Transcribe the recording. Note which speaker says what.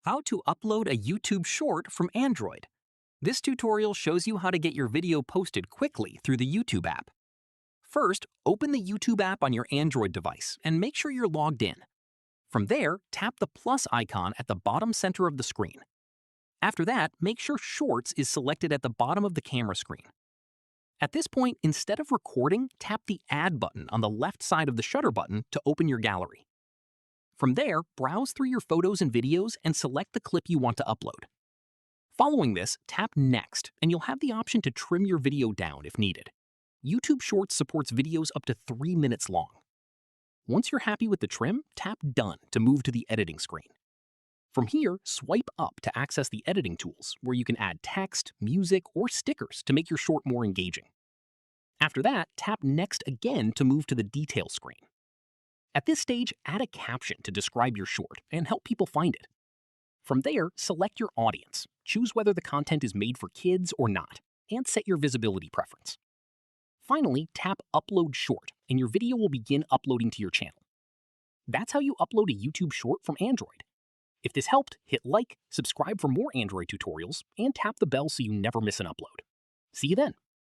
Speaker 1: How to upload a YouTube short from Android. This tutorial shows you how to get your video posted quickly through the YouTube app. First, open the YouTube app on your Android device and make sure you're logged in. From there, tap the plus icon at the bottom center of the screen. After that, make sure Shorts is selected at the bottom of the camera screen. At this point, instead of recording, tap the Add button on the left side of the shutter button to open your gallery. From there, browse through your photos and videos and select the clip you want to upload. Following this, tap Next, and you'll have the option to trim your video down if needed. YouTube Shorts supports videos up to 3 minutes long. Once you're happy with the trim, tap Done to move to the editing screen. From here, swipe up to access the editing tools, where you can add text, music, or stickers to make your short more engaging. After that, tap Next again to move to the Details screen. At this stage, add a caption to describe your short and help people find it. From there, select your audience, choose whether the content is made for kids or not, and set your visibility preference. Finally, tap Upload Short, and your video will begin uploading to your channel. That's how you upload a YouTube short from Android. If this helped, hit like, subscribe for more Android tutorials, and tap the bell so you never miss an upload. See you then.